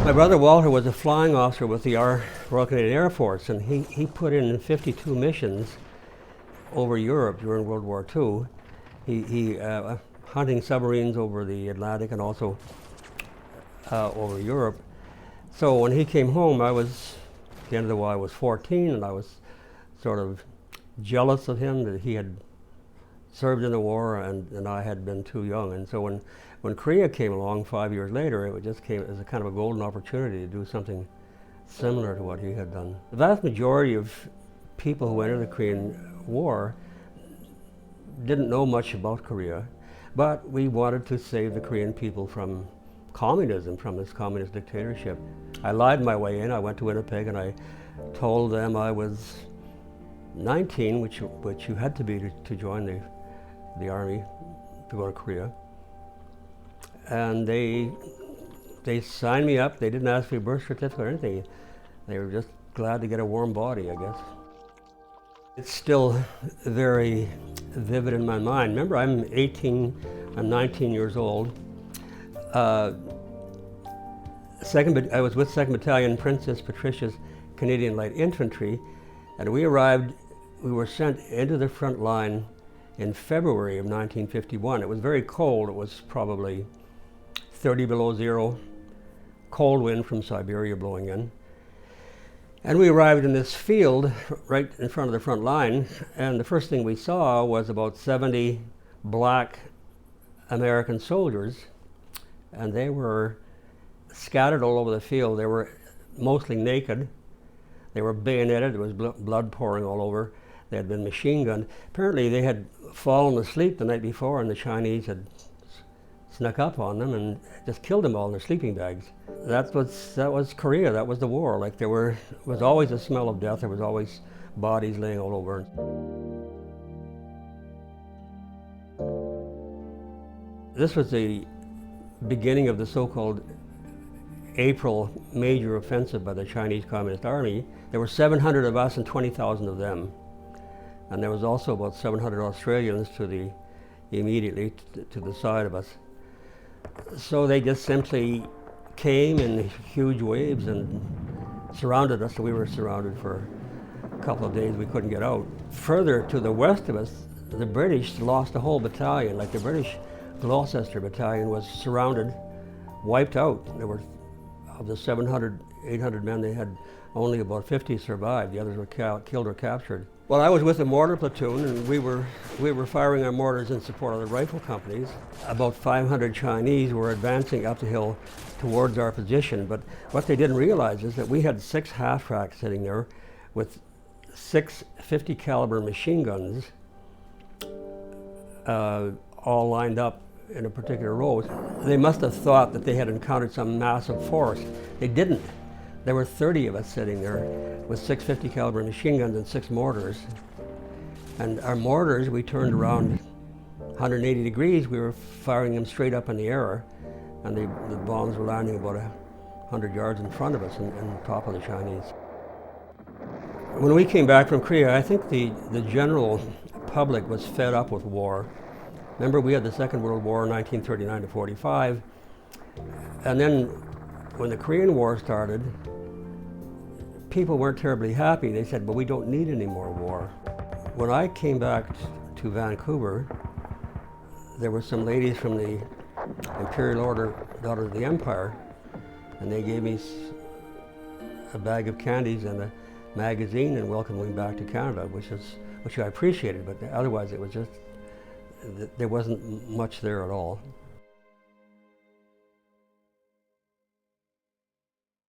My brother Walter was a flying officer with the Royal Canadian Air Force, and he put in 52 missions over Europe during World War II. He hunting submarines over the Atlantic and also over Europe. So when he came home, at the end of the war, I was 14, and I was sort of jealous of him that he had served in the war and I had been too young. And so when Korea came along 5 years later, it just came as a kind of a golden opportunity to do something similar to what he had done. The vast majority of people who entered the Korean War didn't know much about Korea, but we wanted to save the Korean people from communism, from this communist dictatorship. I lied my way in. I went to Winnipeg and I told them I was 19, which you had to be to join the army to go to Korea. And they signed me up. They didn't ask for a birth certificate or anything. They were just glad to get a warm body, I guess. It's still very vivid in my mind. Remember, I'm 19 years old. I was with 2nd Battalion, Princess Patricia's Canadian Light Infantry, and we were sent into the front line in February of 1951. It was very cold. It was probably 30 below zero, cold wind from Siberia blowing in. And we arrived in this field right in front of the front line, and the first thing we saw was about 70 black American soldiers, and they were scattered all over the field. They were mostly naked. They were bayoneted. There was blood pouring all over. They had been machine gunned. Apparently they had fallen asleep the night before, and the Chinese had snuck up on them and just killed them all in their sleeping bags. That was Korea. That was the war. Like there was always a smell of death. There was always bodies laying all over. This was the beginning of the so-called April major offensive by the Chinese Communist Army. There were 700 of us and 20,000 of them. And there was also about 700 Australians immediately to the side of us. So they just simply came in huge waves and surrounded us. So we were surrounded for a couple of days. We couldn't get out. Further to the west of us, the British lost a whole battalion. Like the British Gloucester Battalion was surrounded, wiped out. There were, of the 700, 800 men, they had only about 50 survived. The others were killed or captured. Well, I was with the mortar platoon, and we were firing our mortars in support of the rifle companies. About 500 Chinese were advancing up the hill towards our position, but what they didn't realize is that we had 6 half-tracks sitting there with 6 50 caliber machine guns all lined up in a particular row. They must have thought that they had encountered some massive force. They didn't. There were 30 of us sitting there with 6 50 caliber machine guns and 6 mortars. And our mortars, we turned around 180 degrees. We were firing them straight up in the air, and the bombs were landing about 100 yards in front of us and on top of the Chinese. When we came back from Korea, I think the general public was fed up with war. Remember, we had the Second World War, 1939 to 45, and then when the Korean War started, people weren't terribly happy. They said, well, we don't need any more war. When I came back to Vancouver, there were some ladies from the Imperial Order, Daughters of the Empire, and they gave me a bag of candies and a magazine and welcomed me back to Canada, which I appreciated, but otherwise it was just, there wasn't much there at all.